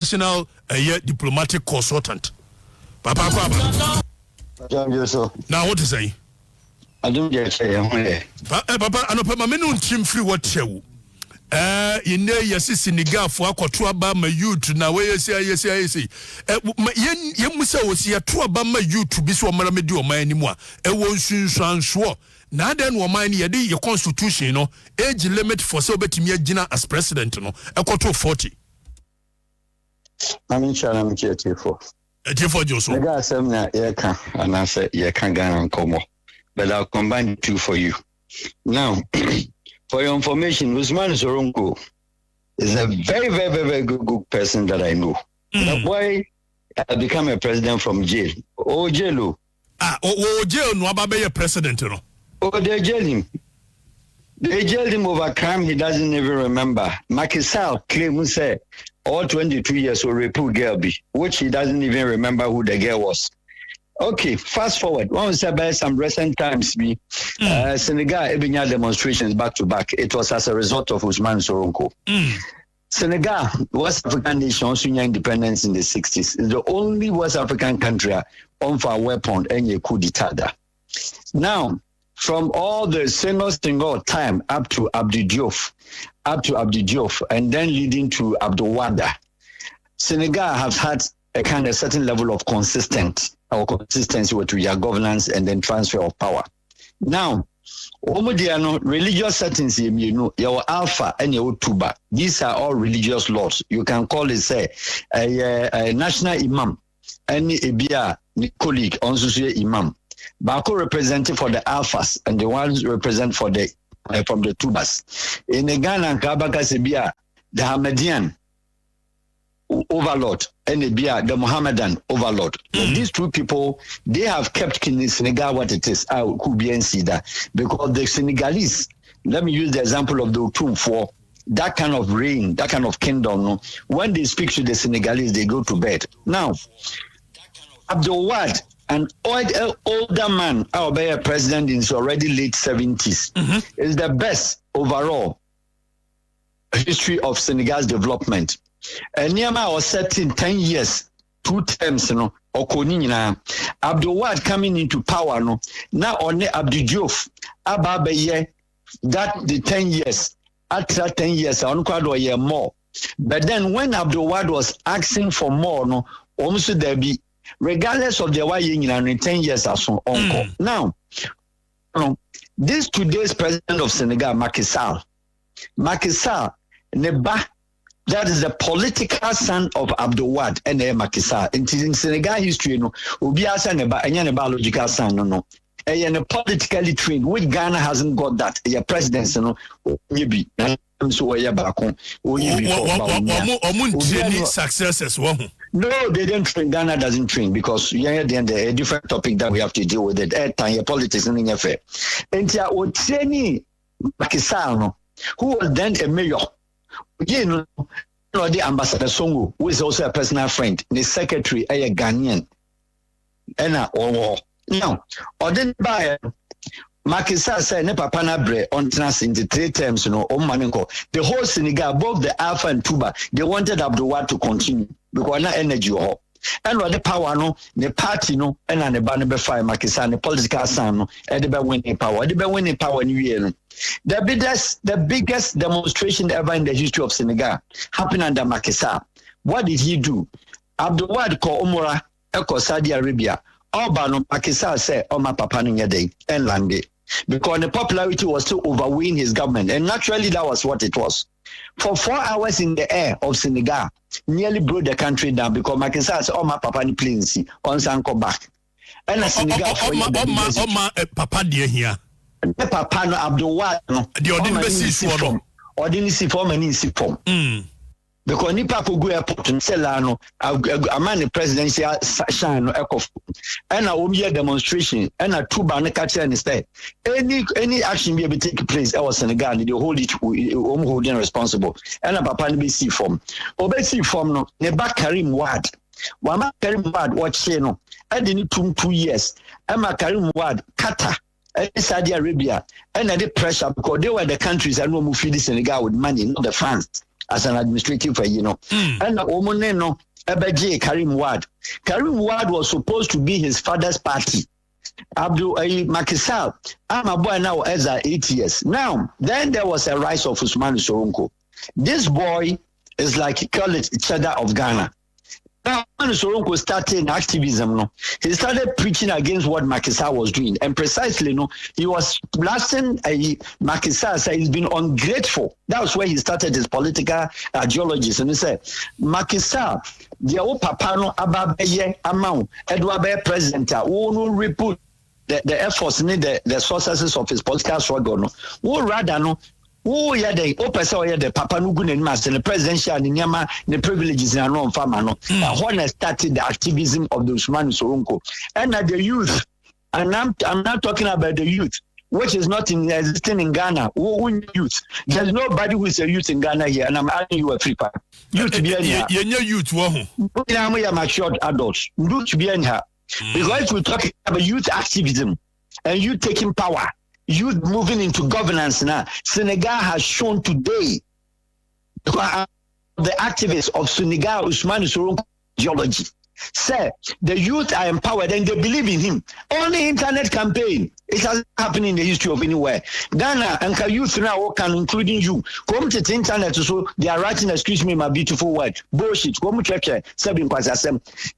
international diplomatic consultant. Papa Kwaba. Now what is say? I don't get say Papa, I know Papa menu team free what you. In there yes Senegal for akoto aba ma youth na we yes. Yen musa osi ato aba ma youth bi so omara medi o man nimu a e won sunsuanso. Na den wo man ye dey your constitution no age limit for so betimi agina as president no akoto 40. I'm in China, I'm here for. Joso. The guy said, "Yeah, and I said, yeah, can't go and come on." But I'll combine the two for you. Now, for your information, Usman Zorongo is a very good person that I know. The boy become a president from jail. Oh, jail. Jail no ababe a president no. Oh, they jailed him. They jailed him over crime he doesn't even remember. Macky Sall claimed say all 22 years old repu girl be, which he doesn't even remember who the girl was. Okay, fast forward. One said by some recent times be Senegal Ebenya demonstrations back to back. It was as a result of Usman Soronko. Senegal, West African nation, also independence in the 60s. It's the only West African country on for a weapon and a coup d'etat. Now, from all the Senegal time up to Abdou Diouf, and then leading to Abdou Wada, Senegal has had a kind of certain level of consistency with their governance and then transfer of power. Now, religious settings, your Alpha and your Tuba, these are all religious laws. You can call it, say, a national imam, and a colleague, also imam. Bako represented for the Alphas and the ones represent for the from the Tubas. In the Ghana and Kabaka Sebia, the Ahmadian overlord and the Mohammedan overlord. These two people, they have kept Senegal what it is. I could be that because the Senegalese, let me use the example of the Utum for that kind of reign, that kind of kingdom. When they speak to the Senegalese, they go to bed. Now, Abdul Wahab, an older man, our president in his already late 70s, is the best overall history of Senegal's development. And Niama was set in 10 years, 2 terms, or Konina. Abdul Wahab coming into power, now on Abdou Diouf, Ababaye, that the 10 years, after 10 years, on quad year more. But then when Abdul Wahab was asking for more, almost there be. Regardless of the way in 10 years or so on. Now, this today's president of Senegal, Macky Sall, Neba, that is the political son of Abdou Wahab and Macky Sall. In Senegal history, Ubiasa Neba, and biological son, no. And politically trained, which Ghana hasn't got that. Your president, maybe. So successes. No, they don't train. Ghana doesn't train because a different topic that we have to deal with it. Airtime, politics, and affair. And training Macky Sall, who was then a mayor, the ambassador Songo, who is also a personal friend, the secretary, a Ghanaian, and now, or then by Macky Sall said, "Ne papa na bre on trans in the 3 terms, the whole Senegal, both the Alpha and Tuba, they wanted Abdou Wahab to continue because na energy or and the power the party and the banner fire Macky Sall, the political son and the winning power, new year. The biggest demonstration ever in the history of Senegal happened under Macky Sall. What did he do? Abdou Wahab called Umrah, Saudi Arabia. Albano Macky Sall said, "Oh my papa no day and lande," because the popularity was still overweighing his government, and naturally that was what it was. For 4 hours in the air of Senegal, nearly brought the country down because Macky Sall said, "Oh my papa ni plains on Sanko back," and Senegal for papa dear here. The papa no Abdou Wahab no the ordinary form and in form. Because nipa ko go airport Selano, a man the presidential shine no echo, and a year demonstration, and a 2 banner catcher instead. Any action be able to take place, I was Senegal, they hold it holding responsible, and a papa be see form. Obesi form no, ne back Karim Wahab. Wama Karim Wahab watch no, I didn't 2 years. Emma Karim Wahab, Qatar, Saudi Arabia, and the pressure because they were the countries that no move feed Senegal with money, not the France. as an administrative, and Omone no Ebeje Karim Ward. Karim Ward was supposed to be his father's party. Macky Sall, I'm a boy now as 8 years. Now, then there was a rise of Ousmane Sonko. This boy is like, call it cheddar of Ghana. Now, when Sonko started activism, no, he started preaching against what Macky Sall was doing. And precisely, no, he was blasting Macky Sall, said he's been ungrateful. That was where he started his political ideologies. And he said, Macky Sall, the old papa no ababeye amount, Edward president, who no report the efforts, the sources of his political struggle, no, who rather no. Oh, yeah, the opesa the Papa Nugun and Master, the presidential, the Nyama, the privileges in our farmer. No, when I started the activism of the Ousmane Sonko, and the youth, and I'm not talking about the youth, which is not existing in Ghana. Who youth? There's nobody who is a youth in Ghana here, and I'm asking you a free part. Youth to be in here. Youth, I'm matured adults. Youth to be in here. Because if we talk about youth activism and youth taking power, youth moving into governance now, Senegal has shown today the activists of Senegal, Ousmane Sonko ideology. Say the youth are empowered and they believe in him. Only internet campaign. It hasn't happened in the history of anywhere. Ghana and youth now can, including you, come to the internet so they are writing, excuse me, my beautiful word, bullshit.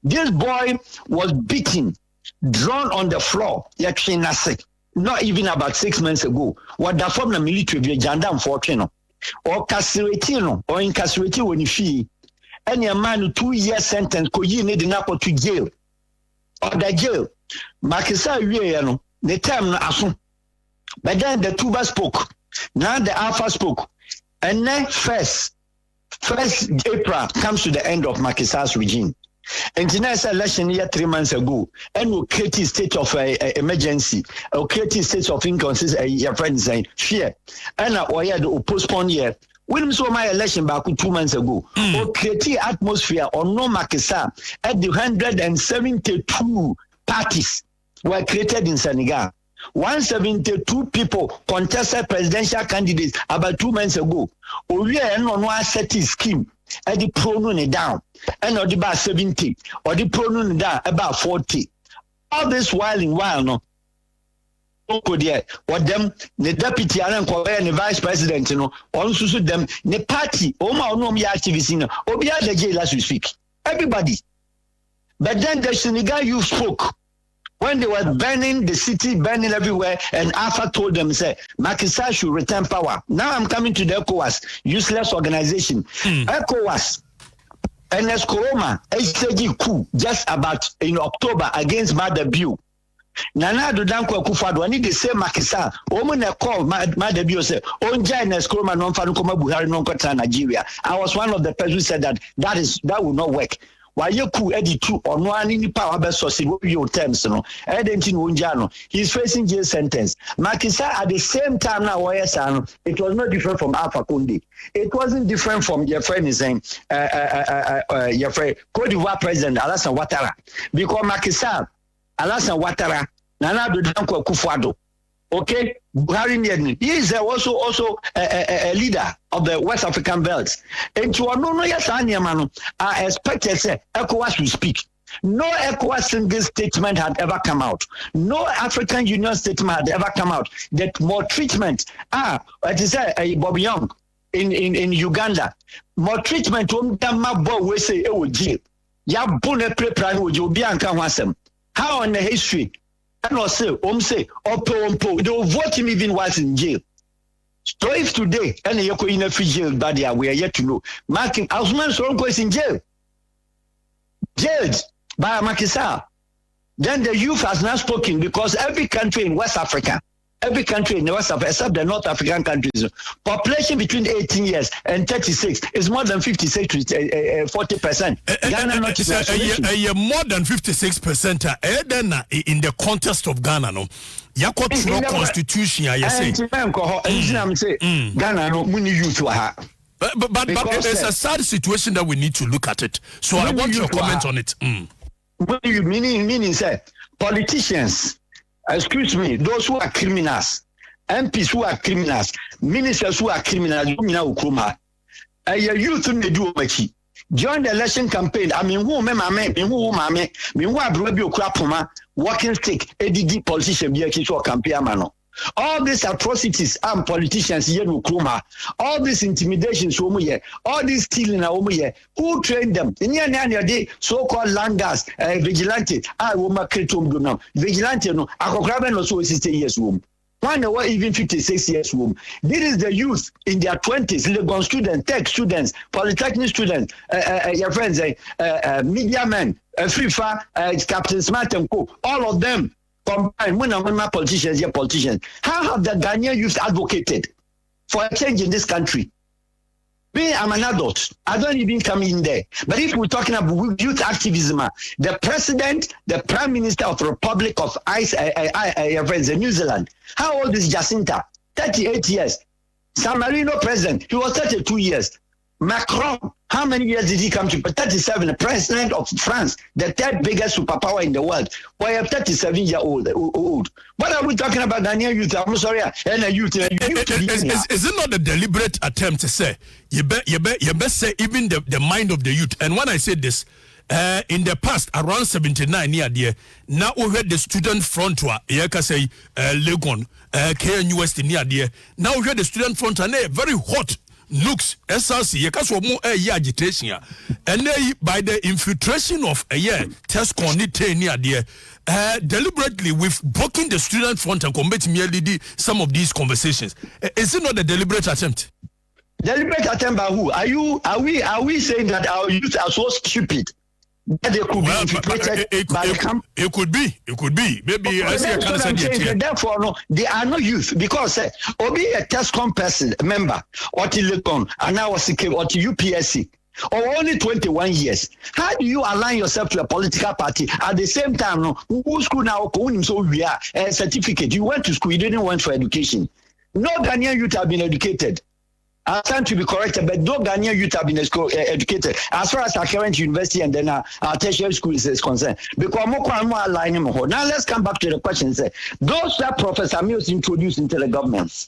This boy was beaten, drawn on the floor. Not even about 6 months ago. What the form of military be jandam for or castrated or incarcerated when you fee. Any man 2 year sentence could you need an to jail. Or the jail. Macky Sall the time na aso. But then the Tuba spoke. Now the Alpha spoke. And then first April comes to the end of Macky Sall's regime. And the next election year 3 months ago, and we create a state of emergency, or create a state of inconsistency, your friends saying fear, and the postpone year. When we saw my election back 2 months ago, or create atmosphere or no Macky Sall at the 172 parties were created in Senegal. 172 people contested presidential candidates about 2 months ago. We are on set scheme. And the pronoun down, and or the about 70, or the pronoun down about 40. All this while no. What them the deputy and the vice president, also them the party, activists, the jail as we speak. Everybody. But then the Senegal youth spoke. When they were burning the city, burning everywhere, and Alpha told them, say, Macky Sall should return power. Now I'm coming to the ECOWAS, useless organization. ECOWAS, NS Koroma, HCG coup, just about in October against Madabiu. Nana do danko Akufo-Addo, I need to say Macky Sall. Omuna call Madabiu say, Onja NS Koroma non fanu koma Buhari non kontra Nigeria. I was one of the persons who said that will not work. Why you could edit two or no any power best source your terms, he's facing jail sentence. Macky Sall at the same time now, it was not different from Alpha Conde. It wasn't different from your friend is saying your friend Cote d'Ivoire President Alassane Ouattara. Because Macky Sall, Alassane Ouattara, Nana do Danko Akufo-Addo. Okay, Buhari he is also a leader of the West African belts. And to I expected say ECOWAS to speak. No ECOWAS single statement had ever come out. No African Union statement had ever come out. That more treatment. It is Bobby Young in Uganda. More treatment we say jail. Ya bone pre-plan would be wasem. How in the history? And also, say, they will vote him even while in jail. So if today, and you're in a free jail, but we are yet to know. Marking Ousmane Sonko is in jail. Jailed by Macky Sall. Then the youth has not spoken because every country in West Africa, except the North African countries, population between 18 years and 36 is more than 56 to 40%. Ghana not more than 56%. Then in the context of Ghana, no, Yakotro constitution, I say. Ghana no muni youth wa. But it's a sad situation that we need to look at it. So I want your comment on it. Meaning say politicians. Excuse me, those who are criminals, MPs who are criminals, ministers who are criminals, A youth in the do machi. During the election campaign, I mean, who mame, who abroad crapoma, walking stick, ADD politician, be a kiss or campaign. All these atrocities and politicians here no kroma, all these intimidations all this stealing who trained them? In the so-called landers, vigilante, I will make cretum do now. Vigilante no, akokraben no so 60 years womb. One or even 56 years womb. This is the youth in their 20s, Legon students, tech students, polytechnic students, your friends, media men, FIFA, Captain Smart and Co. All of them. Combined, when politicians, how have the Ghanaian youth advocated for a change in this country? Me, I'm an adult. I don't even come in there. But if we're talking about youth activism, the president, the prime minister of the Republic of New Zealand, how old is Jacinta? 38 years. San Marino president, he was 32 years. Macron, how many years did he come to? 37, the president of France, the third biggest superpower in the world. Why a 37-year-old? What are we talking about, Ghanaian youth? I'm sorry, and a youth. Is it not a deliberate attempt to say you best say even the mind of the youth? And when I say this, in the past, around 79 near there, now we had the student front where you can say Legon, KNUS near there. Now we had the student front and they very hot. Looks SRC yekaso mo agitation and by the infiltration of test conite near there deliberately with blocking the student front and combating merely some of these conversations. Is it not a deliberate attempt? Deliberate attempt by who? Are we saying that our youth are so stupid that they could be infiltrated by the camp? It could be. Maybe I see a kind of therefore, no, they are not youth because Obi a TESCOM person member or Telecom and now was or to UPSC or only 21 years. How do you align yourself to a political party at the same time? No, who school now? So we are a certificate. You went to school. You didn't went for education. No Ghanaian youth have been educated. I stand to be corrected, but no Ghanaian youth have been educated as far as our current university and then our tertiary school is concerned. Because now let's come back to the question. Say, those that Professor Mills introduced into the government,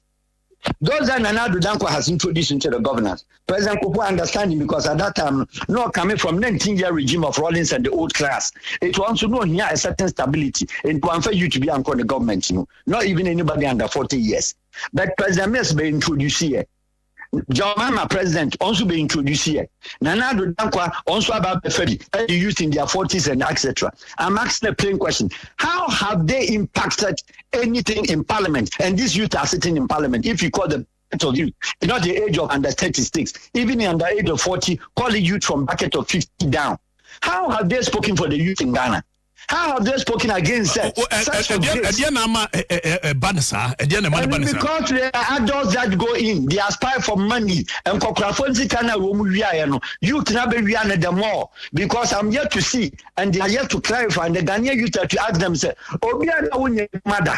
those that Nana Danko has introduced into the governance, President Kupo understanding because at that time, not coming from 19-year regime of Rawlings and the old class, it wants to know here a certain stability and to for you to be anchored the government, not even anybody under 40 years. But President Mills be introduced here. John Mama president also be introduced here. Nana Dankwa also about the youth in their 40s and etc. I'm asking a plain question. How have they impacted anything in parliament? And these youth are sitting in parliament. If you call them of youth, not the age of under 36, even under age of 40, call the youth from bracket of 50 down. How have they spoken for the youth in Ghana? How have they spoken against such a because the adults that go in, they aspire for money and youth never react them more because I'm yet to see and they are yet to clarify and the Ghanaian youth to ask themselves, mother,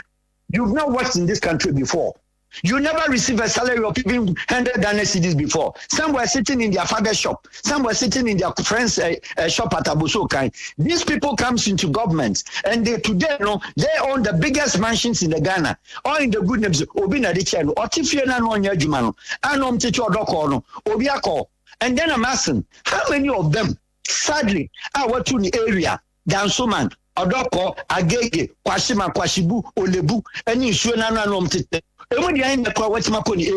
you've not worked in this country before. You never received a salary of even 100 Ghana cedis before. Some were sitting in their father's shop. Some were sitting in their friend's shop at Abusokai. These people comes into government and they today, they own the biggest mansions in the Ghana. All in the good names, Obina Dichano, Otifiana no Nyajumano, Anom Ticho Dokono, Obiako. And then I'm asking, how many of them, sadly, are what in the area, Dansoman, Odoko, Agege, Kwashima, Kwashibu, Olebu, and you sure Nanom Tite. And when you're in the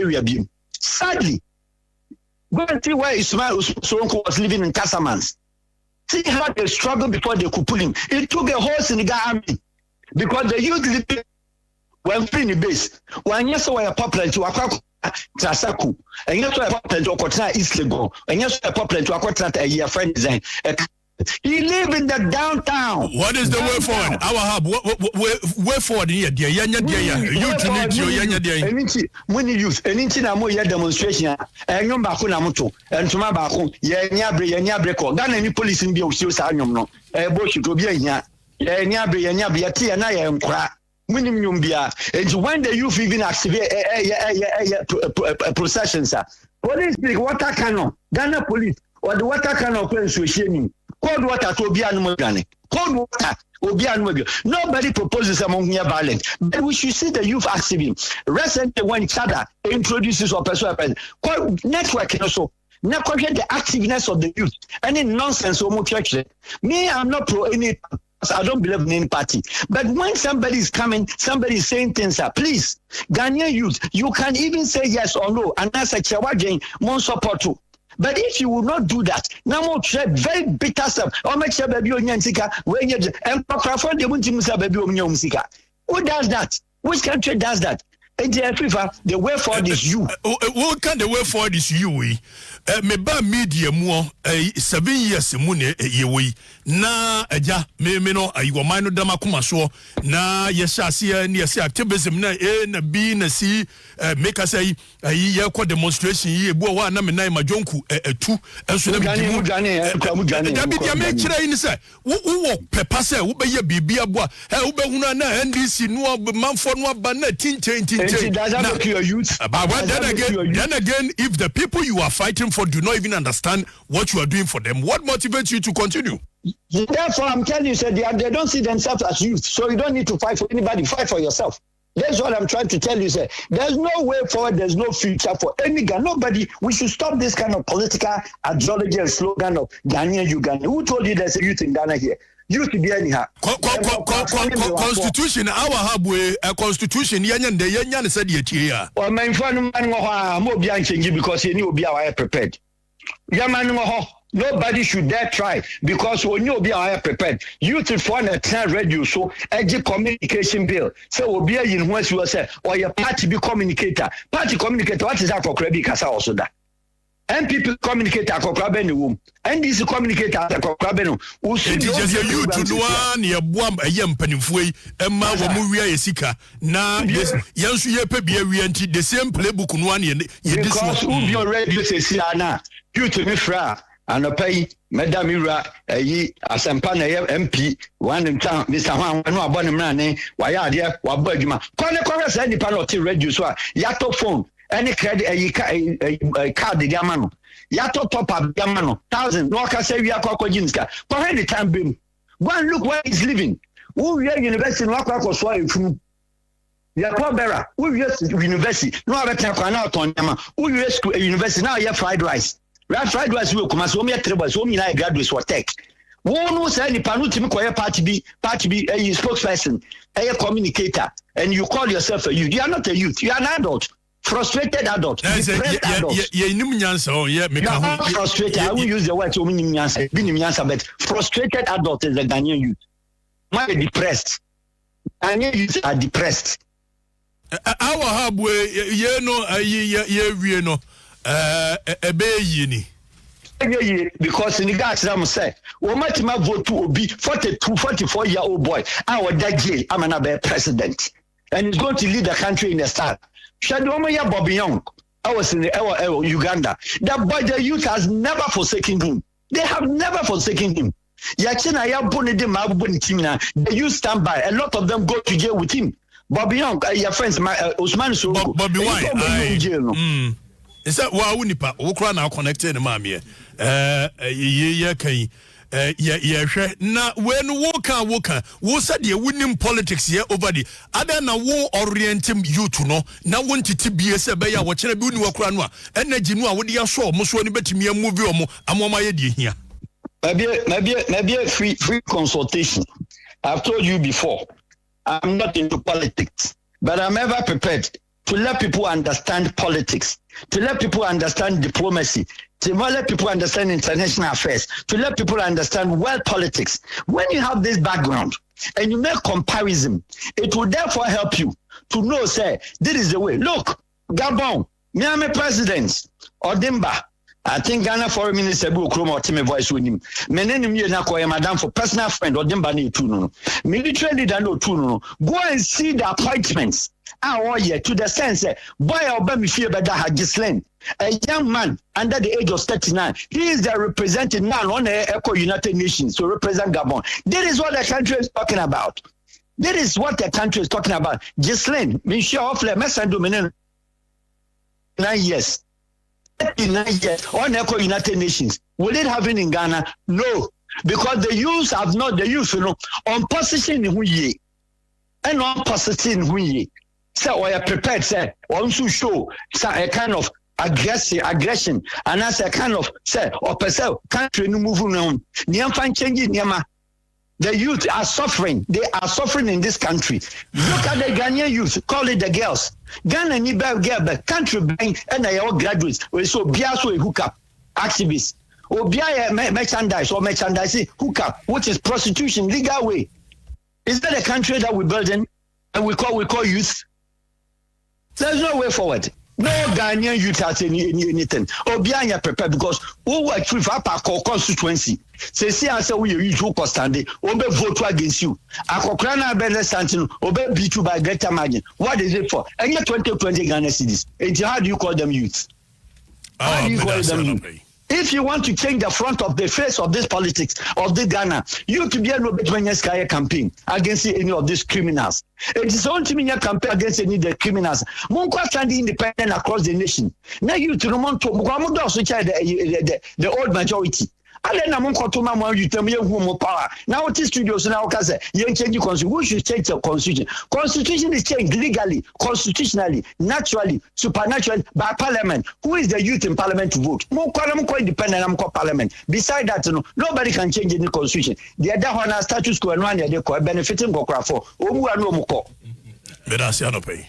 area, sadly, go and see where Ismail Soronko was living in Casamance. See how they struggled before they could pull him. It took a whole Senegal army because the youth living were free in the base. When you saw a popular to Akwa Trasaku, and you saw a popular to Akwa East Lego, and you saw a popular to Akwa a year friend design. He live in the downtown. What is the way forward? Al-Wahab, way forward here, dear. You to need your dear. When you use anything, I'm more demonstration. And you back on Amuto, and to my back home, Yabre, Ghana any police in the Ocean, no, a bush to be here. Yabre, and I am crack. Minimum beer. And when the youth even activate processions, police, water cannon, Ghana police, or the water cannon, association. Cold water to be animal. Cold water will be animal. Nobody proposes among near violence. But we should see the youth activism. Recently, when Chada introduces or persuades networking also. Now question the activeness of the youth. Any nonsense or church. Me, I'm not pro any. I don't believe in any party. But when somebody is coming, somebody is saying things, please, Ghanaian youth, you can even say yes or no, and that's a Chawajin, mon support too. But if you will not do that, now we'll try very bitter stuff. Or make sure baby on Yansika, when you and the Muntimusa baby on Yansika. Who does that? Which country does that? The way forward is you. What can the way forward is you? Me ba media mo 7 years mu ne yewi na aja me no ayo man no dama kuma so na yesase ne yesi activism na na b na c make us say ye ko demonstration ye bu wa na me na majonku etu enso na bi mu da bi dia me kire ni say wo pepa say wo be ye bibia bo wo be hunu na NDC no manfo no ba na tinchen but then again if the people you are fighting for do not even understand what you are doing for them, what motivates you to continue? Therefore, I'm telling you, sir, they don't see themselves as youth, so you don't need to fight for anybody. Fight for yourself. That's what I'm trying to tell you, sir. There's no way forward. There's no future for any Ghana. Nobody. We should stop this kind of political ideology and slogan of Ghanaian Uganda. Who told you there's a youth in Ghana here? Youth to be anyhow. Constitution. Our hub a constitution. Yanyan said it here. Well, my friend, I'm more behind changing because you knew be prepared. Nobody should dare try because when you be prepared, you to find a 10 radio so edgy communication bill. So will be in once you say or your party be communicator. Party communicator, what is that for Krebi Kasa also that? MPP communicator for Krabeni womb. NDC communicator for Krabenu. It is you to one your bomb a young penifui, Emma Wamuria Esika. Now, yes, Yansu Yepe the same playbook on 1 year. Because who be already say Siana, you to me fra. And I pay Madame Ira, Asampana MP, one in town, Mr. Juan, no abandon man, why are there, what Bergman? Call the chorus any penalty reducer, Yato phone, any credit, a card, the Yamano, Yato top up Yamano, 1,000, no, I say we are Kokojinska, for any time beam. One look where he's living. Who we are university in Waka or Swahili from Yakobera, who we are university, no other time out on Yama, who you are university now, you have fried rice. Fried rice will come as one year trouble, so many graduates for tech. One who said the Panutim Koya party be a spokesperson, a communicator, and you call yourself a youth. You are not a youth, you are an adult, frustrated adult. Yeah, frustrated. I will use the word to but frustrated adult is a Ghanaian youth. Why depressed? Ghanaian youth are depressed. Our hub because Senegal say, we might vote to be 44-year-old boy. Our dad, I'm another president, and he's going to lead the country in the start. Shadomaya Bobby Young, I was in the Uganda. That boy, the youth has never forsaken him. They have never forsaken him. The youth stand by. A lot of them go to jail with him. Bobby Young, your friends, Usman Soko. Bobby Wine. Is that why we nipa okra na connected na mamie ye kan ye na when woka wo said ye winning politics here over the other na wo orienting youth no na won titi bie se be ya wo kire bi uni wakra no a energy no a wo de ya so mo so ni betimi move omo amoma ye de hia maybe free consultation. I've told you before, I'm not into politics, but I'm ever prepared to let people understand politics, to let people understand diplomacy, to let people understand international affairs, to let people understand world politics. When you have this background and you make comparison, it will therefore help you to know, say, this is the way. Look, Gabon, Miami president, Odimba, I think Ghana Foreign Minister Bu Kroma or Timmy voice with him. Menenim ye na koye madam for personal friend Odimba ni tu no. Military leader no tu no. Go and see the appointments. To the sense, boy, Obama fear better had Gislaine, a young man under the age of 39. He is the representing man on the Eco United Nations to represent Gabon. That is what the country is talking about. That is what the country is talking about. Gislaine, Michelle Offler, Messenger 9 years. 39 years on Eco United Nations. Will it happen in Ghana? No. Because the youth have not, the youth, on position in Huye and on position in Huye. So we are prepared, say, want to show a kind of aggression, and as a kind of say or perceive country no move on. Niam changing Niama. The youth are suffering. They are suffering in this country. Look at the Ghanaian youth. Call it the girls. Ghana ni girl, country bang, and they all graduates. We so biaso a hookup activists. Or bia merchandise or merchandising hookup, which is prostitution, legal way. Is that a country that we're building and we call youth? There's no way forward. No Ghanaian youth has anything. Obianya prepared because who were true for our constituency. Say answer we you to constantly obe vote against you. Akokrana Bele Santino obe beat you by greater margin. What is it for? And yet 2020 Ghana cities. How do you call them youth? How do you call them youth? If you want to change the front of the face of this politics of the Ghana, you to be a no campaign against any of these criminals. It is only a campaign against any of the criminals. Monko standing independent across the nation. Now you to the old majority. Ale na monko to ma you tell me who power. Now it is studios now say you change the constitution. Who should change the constitution? Constitution is changed legally, constitutionally, naturally, supernaturally by parliament. Who is the youth in parliament to vote? Monko independent monko parliament. Beside that, nobody can change any constitution. The other one status quo and one they call benefiting kokra for. Omu anu moko. Medasi anope.